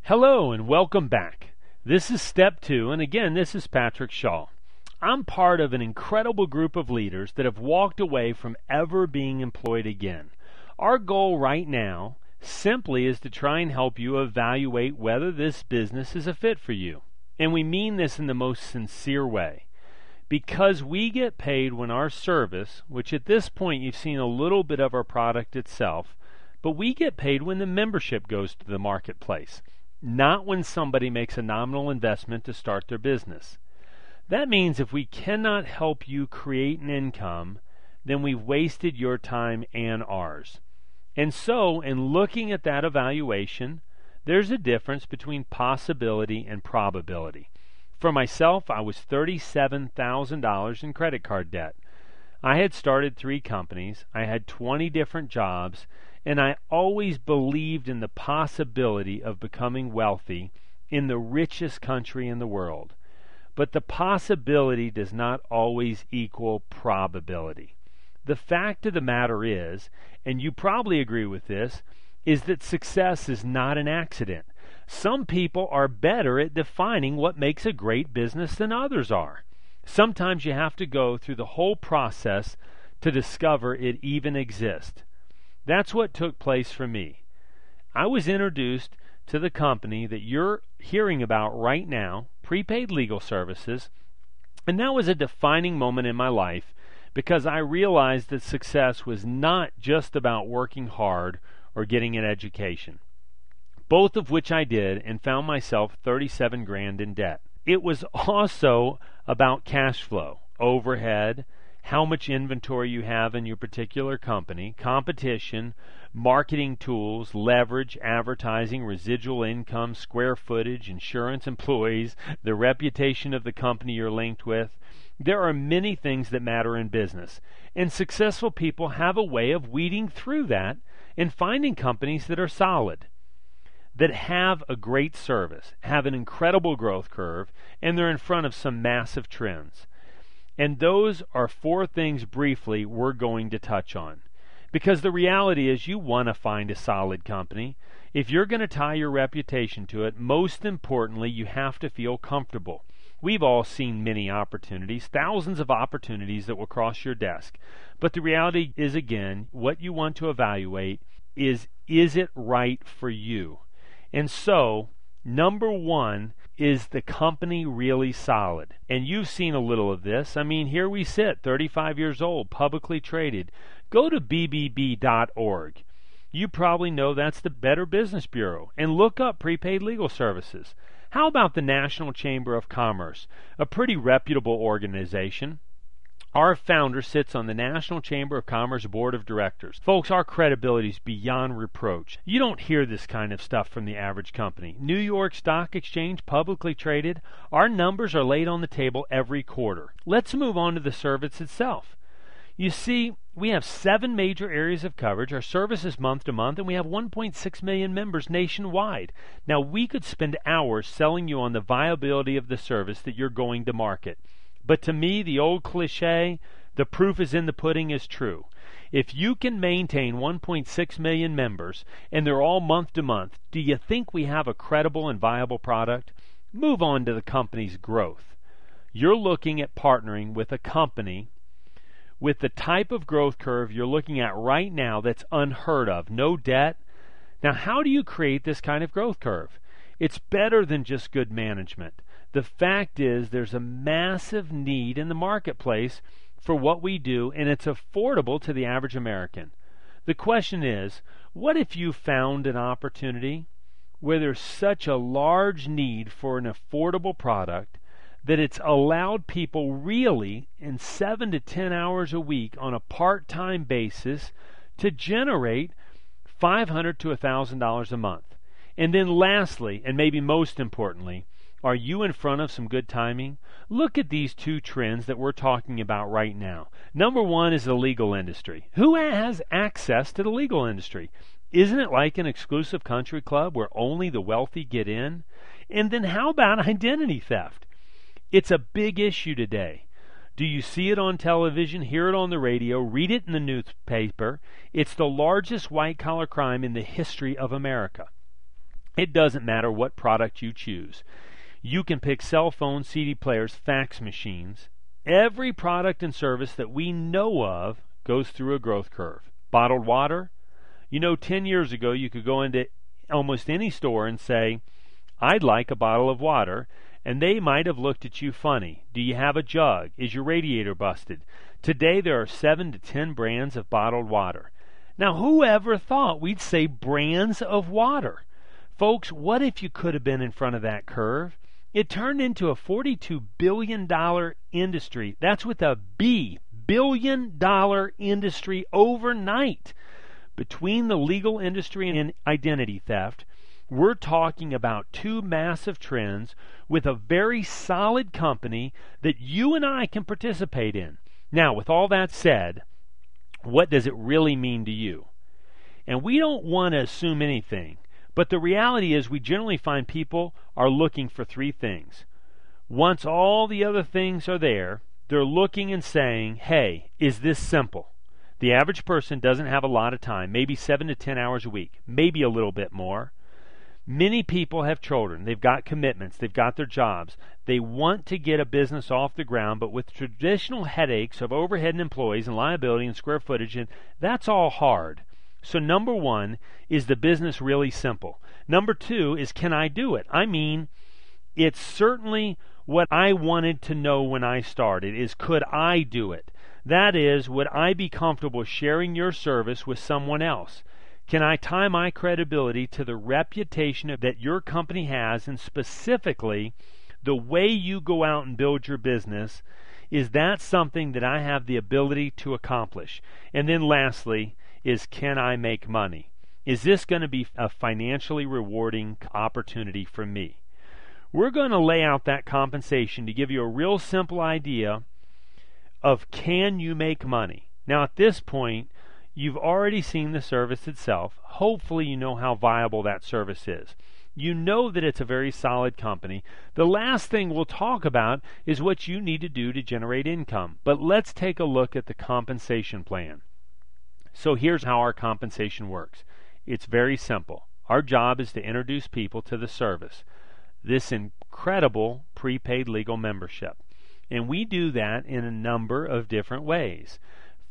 Hello and welcome back. This is step 2, and again, this is Patrick Shaw. I'm part of an incredible group of leaders that have walked away from ever being employed again. Our goal right now simply is to try and help you evaluate whether this business is a fit for you. And we mean this in the most sincere way. Because we get paid when our service, which at this point you've seen a little bit of our product itself, but we get paid when the membership goes to the marketplace, not when somebody makes a nominal investment to start their business. That means if we cannot help you create an income, then we've wasted your time and ours. And so, in looking at that evaluation, there's a difference between possibility and probability. For myself, I was $37,000 in credit card debt. I had started 3 companies, I had 20 different jobs, and I always believed in the possibility of becoming wealthy in the richest country in the world. But the possibility does not always equal probability. The fact of the matter is, and you probably agree with this, is that success is not an accident. Some people are better at defining what makes a great business than others are. Sometimes you have to go through the whole process to discover it even exists. That's what took place for me. I was introduced to the company that you're hearing about right now, Prepaid Legal Services, and that was a defining moment in my life because I realized that success was not just about working hard or getting an education, both of which I did and found myself 37 grand in debt. It was also about cash flow, overhead, how much inventory you have in your particular company, competition, marketing tools, leverage, advertising, residual income, square footage, insurance, employees, the reputation of the company you're linked with. There are many things that matter in business, and successful people have a way of weeding through that and finding companies that are solid, that have a great service, have an incredible growth curve, and they're in front of some massive trends. And those are 4 things briefly we're going to touch on. Because the reality is you want to find a solid company. If you're going to tie your reputation to it, most importantly, you have to feel comfortable. We've all seen many opportunities, thousands of opportunities that will cross your desk. But the reality is, again, what you want to evaluate is it right for you? And so, number 1, is the company really solid? And you've seen a little of this. I mean, here we sit, 35 years old, publicly traded. Go to bbb.org. You probably know that's the Better Business Bureau. And look up Prepaid Legal Services. How about the National Chamber of Commerce? A pretty reputable organization. Our founder sits on the National Chamber of Commerce Board of Directors. Folks, our credibility is beyond reproach. You don't hear this kind of stuff from the average company. New York Stock Exchange, publicly traded. Our numbers are laid on the table every quarter. Let's move on to the service itself. You see, we have 7 major areas of coverage. Our service is month to month, and we have 1.6 million members nationwide. Now, we could spend hours selling you on the viability of the service that you're going to market. But to me, the old cliche, the proof is in the pudding, is true. If you can maintain 1.6 million members, and they're all month to month, do you think we have a credible and viable product? Move on to the company's growth. You're looking at partnering with a company with the type of growth curve you're looking at right now that's unheard of. No debt. Now, how do you create this kind of growth curve? It's better than just good management. The fact is there's a massive need in the marketplace for what we do, and it's affordable to the average American. The question is, what if you found an opportunity where there's such a large need for an affordable product that it's allowed people really in 7 to 10 hours a week on a part-time basis to generate $500 to $1,000 a month? And then lastly, and maybe most importantly, are you in front of some good timing? Look at these 2 trends that we're talking about right now. Number 1 is the legal industry. Who has access to the legal industry? Isn't it like an exclusive country club where only the wealthy get in? And then how about identity theft? It's a big issue today. Do you see it on television, hear it on the radio, read it in the newspaper? It's the largest white-collar crime in the history of America. It doesn't matter what product you choose. You can pick cell phones, CD players, fax machines. Every product and service that we know of goes through a growth curve. Bottled water, 10 years ago you could go into almost any store and say, I'd like a bottle of water, and they might have looked at you funny. Do you have a jug? Is your radiator busted? Today there are 7 to 10 brands of bottled water. Now, who ever thought we'd say brands of water? Folks, what if you could have been in front of that curve? It turned into a $42 billion industry. That's with a B, billion-dollar industry overnight. Between the legal industry and identity theft, we're talking about two massive trends with a very solid company that you and I can participate in. Now, with all that said, what does it really mean to you? And we don't want to assume anything, but the reality is we generally find people are looking for three things. Once all the other things are there, they're looking and saying, hey, is this simple? The average person doesn't have a lot of time, maybe 7 to 10 hours a week, maybe a little bit more. Many people have children. They've got commitments. They've got their jobs. They want to get a business off the ground, but with traditional headaches of overhead and employees and liability and square footage, and that's all hard. So number one, is the business really simple? Number two is, can I do it? I mean, it's certainly what I wanted to know when I started, is could I do it? That is, would I be comfortable sharing your service with someone else? Can I tie my credibility to the reputation that your company has, and specifically the way you go out and build your business? Is that something that I have the ability to accomplish? And then lastly is, can I make money? Is this going to be a financially rewarding opportunity for me? We're going to lay out that compensation to give you a real simple idea of, can you make money? Now at this point, you've already seen the service itself. Hopefully you know how viable that service is. You know that it's a very solid company. The last thing we'll talk about is what you need to do to generate income. But let's take a look at the compensation plan. So here's how our compensation works. It's very simple. Our job is to introduce people to the service, this incredible prepaid legal membership. And we do that in a number of different ways.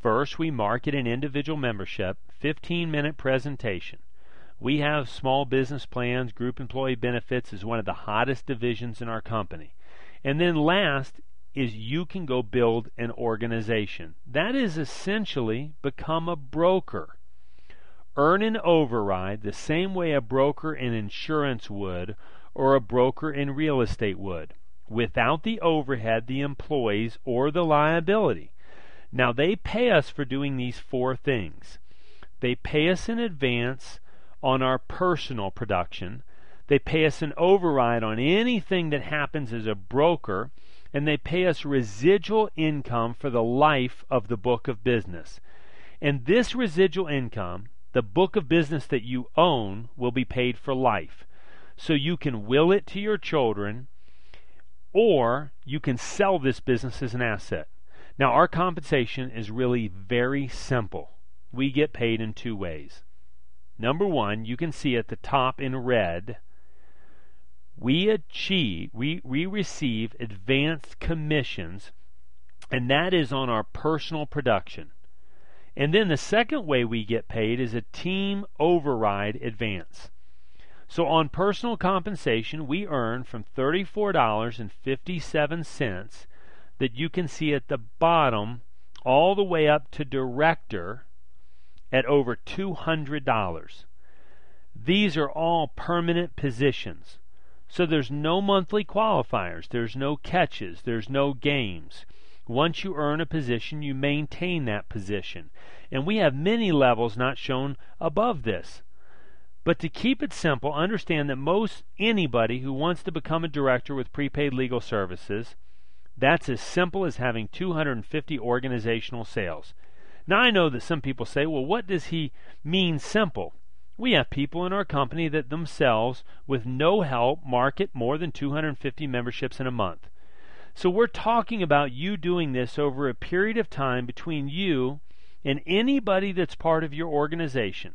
First, we market an individual membership, 15-minute presentation. We have small business plans. Group employee benefits is one of the hottest divisions in our company. And then last is, you can go build an organization. That is essentially become a broker. Earn an override the same way a broker in insurance would, or a broker in real estate would, without the overhead, the employees, or the liability. Now, they pay us for doing these four things. They pay us in advance on our personal production. They pay us an override on anything that happens as a broker. And they pay us residual income for the life of the book of business. And this residual income, the book of business that you own, will be paid for life. So you can will it to your children, or you can sell this business as an asset. Now, our compensation is really very simple. We get paid in two ways. Number one, you can see at the top in red, we receive advanced commissions, and that is on our personal production. And then the second way we get paid is a team override advance. So on personal compensation, we earn from $34.57 that you can see at the bottom all the way up to director at over $200. These are all permanent positions. So there's no monthly qualifiers, there's no catches, there's no games. Once you earn a position, you maintain that position. And we have many levels not shown above this. But to keep it simple, understand that most anybody who wants to become a director with prepaid legal services, that's as simple as having 250 organizational sales. Now I know that some people say, well, what does he mean simple? We have people in our company that themselves, with no help, market more than 250 memberships in a month. So we're talking about you doing this over a period of time between you and anybody that's part of your organization.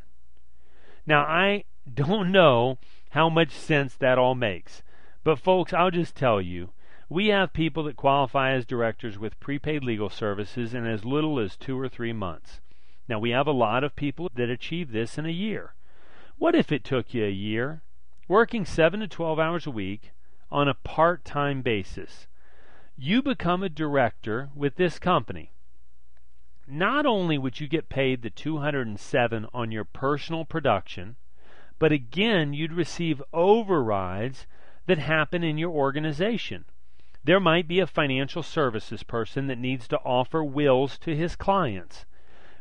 Now, I don't know how much sense that all makes. But folks, I'll just tell you, we have people that qualify as directors with prepaid legal services in as little as 2 or 3 months. Now, we have a lot of people that achieve this in a year. What if it took you a year, working 7 to 12 hours a week on a part-time basis? You become a director with this company. Not only would you get paid the $207 on your personal production, but again, you'd receive overrides that happen in your organization. There might be a financial services person that needs to offer wills to his clients.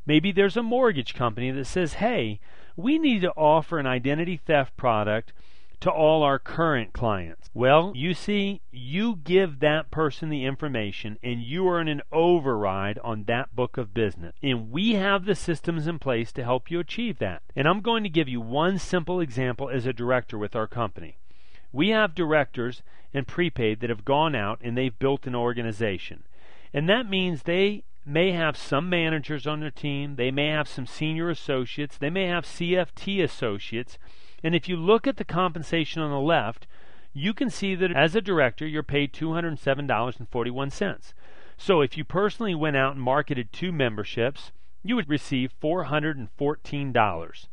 Maybe there's a mortgage company that says, hey, we need to offer an identity theft product to all our current clients. Well, you see, you give that person the information and you earn an override on that book of business. And we have the systems in place to help you achieve that. And I'm going to give you one simple example as a director with our company. We have directors in prepaid that have gone out and they've built an organization. And that means they may have some managers on their team, they may have some senior associates, they may have CFT associates. And if you look at the compensation on the left, you can see that as a director, you're paid $207.41. So if you personally went out and marketed 2 memberships, you would receive $414.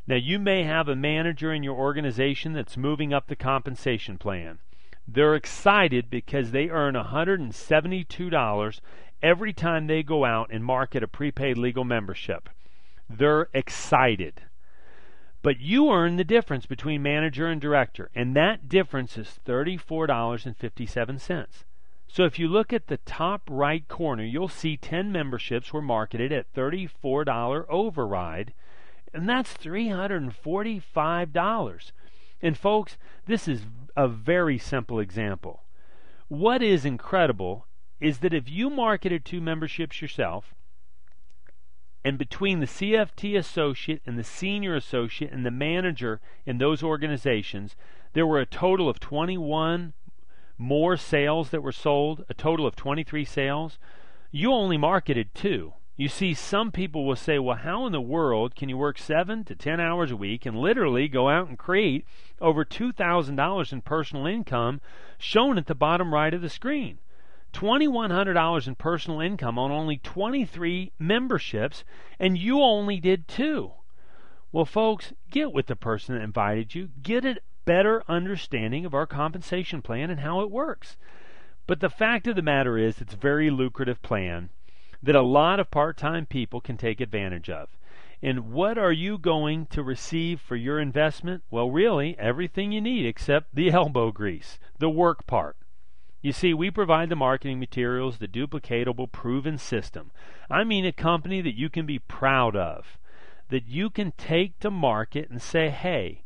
Now, you may have a manager in your organization that's moving up the compensation plan. They're excited because they earn $172 every time they go out and market a prepaid legal membership. They're excited. But you earn the difference between manager and director, and that difference is $34.57. So if you look at the top right corner, you'll see 10 memberships were marketed at $34 override, and that's $345. And folks, this is a very simple example. What is incredible is that if you marketed 2 memberships yourself, and between the CFT associate and the senior associate and the manager in those organizations, there were a total of 21 more sales that were sold, a total of 23 sales. You only marketed 2. You see, some people will say, well, how in the world can you work 7 to 10 hours a week and literally go out and create over $2,000 in personal income shown at the bottom right of the screen? $2,100 in personal income on only 23 memberships, and you only did 2. Well, folks, get with the person that invited you. Get a better understanding of our compensation plan and how it works. But the fact of the matter is, it's a very lucrative plan that a lot of part-time people can take advantage of. And what are you going to receive for your investment? Well, really, everything you need except the elbow grease, the work part. You see, we provide the marketing materials, the duplicatable, proven system. I mean a company that you can be proud of, that you can take to market and say, hey,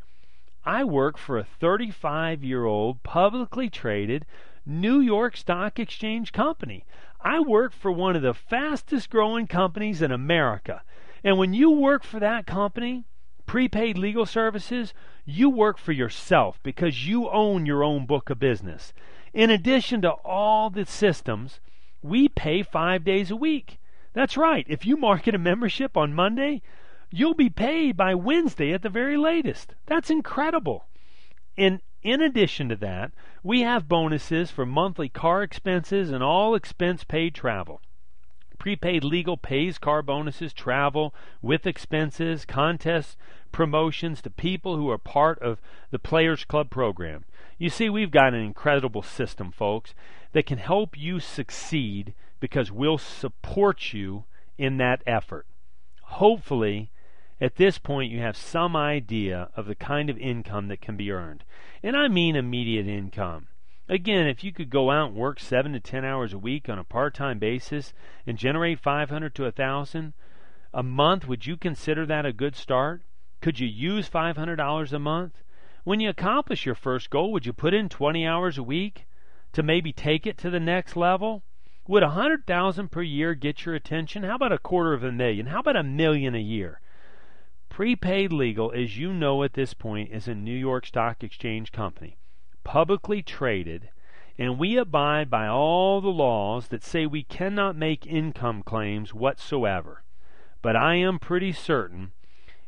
I work for a 35-year-old publicly traded New York Stock Exchange company. I work for one of the fastest growing companies in America. And when you work for that company, prepaid legal services, you work for yourself because you own your own book of business. In addition to all the systems, we pay 5 days a week. That's right. If you market a membership on Monday, you'll be paid by Wednesday at the very latest. That's incredible. And in addition to that, we have bonuses for monthly car expenses and all expense paid travel. Prepaid legal pays car bonuses, travel with expenses, contests, promotions to people who are part of the Players Club program. You see, we've got an incredible system, folks, that can help you succeed because we'll support you in that effort. Hopefully, at this point, you have some idea of the kind of income that can be earned. And I mean immediate income. Again, if you could go out and work 7 to 10 hours a week on a part-time basis and generate $500 to $1,000 a month, would you consider that a good start? Could you use $500 a month? When you accomplish your first goal, would you put in 20 hours a week to maybe take it to the next level? Would $100,000 per year get your attention? How about $250,000? How about $1 million a year? Prepaid Legal, as you know at this point, is a New York Stock Exchange company, publicly traded, and we abide by all the laws that say we cannot make income claims whatsoever. But I am pretty certain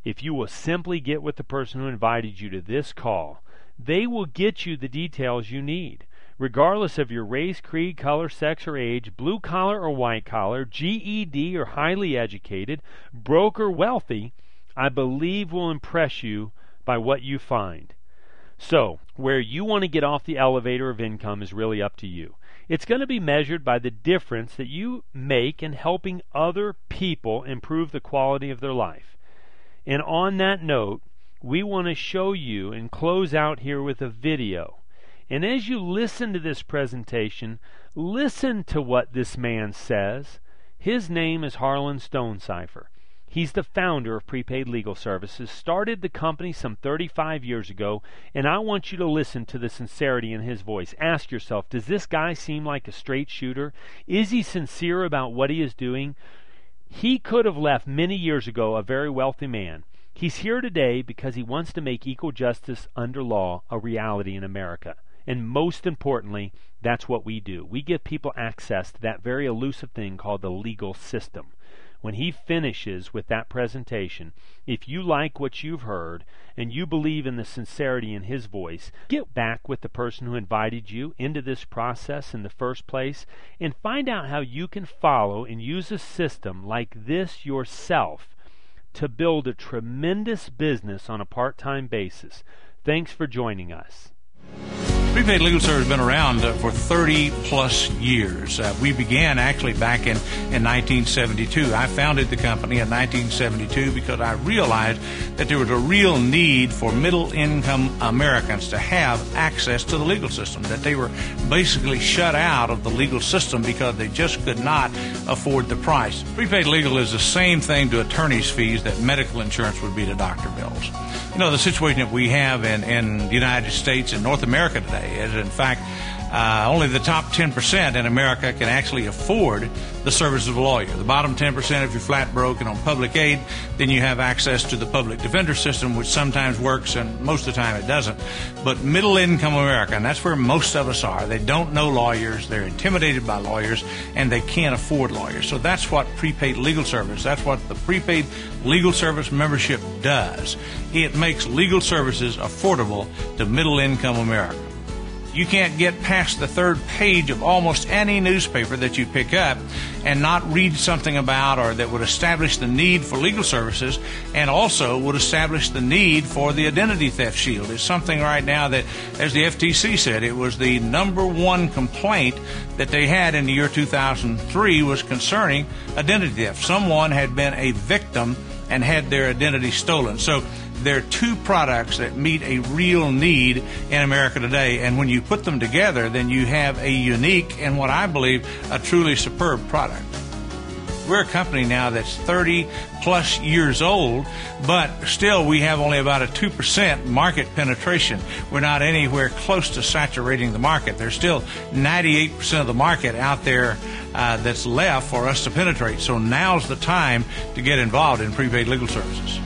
if you will simply get with the person who invited you to this call, They will get you the details you need. Regardless of your race, creed, color, sex, or age, blue collar or white collar, GED or highly educated, broke or wealthy, I believe will impress you by what you find. So, where you want to get off the elevator of income is really up to you. It's going to be measured by the difference that you make in helping other people improve the quality of their life. And on that note, we want to show you and close out here with a video. And as you listen to this presentation, listen to what this man says. His name is Harlan Stonecipher. He's the founder of Prepaid Legal Services, started the company some 35 years ago, and I want you to listen to the sincerity in his voice. Ask yourself, does this guy seem like a straight shooter? Is he sincere about what he is doing? He could have left many years ago a very wealthy man. He's here today because he wants to make equal justice under law a reality in America. And most importantly, that's what we do. We give people access to that very elusive thing called the legal system. When he finishes with that presentation, if you like what you've heard and you believe in the sincerity in his voice, get back with the person who invited you into this process in the first place and find out how you can follow and use a system like this yourself to build a tremendous business on a part-time basis. Thanks for joining us. Prepaid Legal Service has been around for 30-plus years. We began actually back in 1972. I founded the company in 1972 because I realized that there was a real need for middle-income Americans to have access to the legal system, that they were basically shut out of the legal system because they just could not afford the price. Prepaid Legal is the same thing to attorney's fees that medical insurance would be to doctor bills. You know, the situation that we have in the United States and North America today is, in fact, only the top 10% in America can actually afford the service of a lawyer. The bottom 10%, if you're flat broke and on public aid, then you have access to the public defender system, which sometimes works and most of the time it doesn't. But middle income America, and that's where most of us are, they don't know lawyers, they're intimidated by lawyers, and they can't afford lawyers. So that's what Prepaid Legal Service, that's what the Prepaid Legal Service membership does. It makes legal services affordable to middle income America. You can't get past the third page of almost any newspaper that you pick up and not read something about or that would establish the need for legal services and also would establish the need for the identity theft shield. It's something right now that, as the FTC said, it was the #1 complaint that they had in the year 2003 was concerning identity theft. Someone had been a victim and had their identity stolen. So there are two products that meet a real need in America today, and when you put them together, then you have a unique and what I believe a truly superb product. We're a company now that's 30-plus years old, but still we have only about a 2% market penetration. We're not anywhere close to saturating the market. There's still 98% of the market out there that's left for us to penetrate. So now's the time to get involved in Prepaid Legal Services.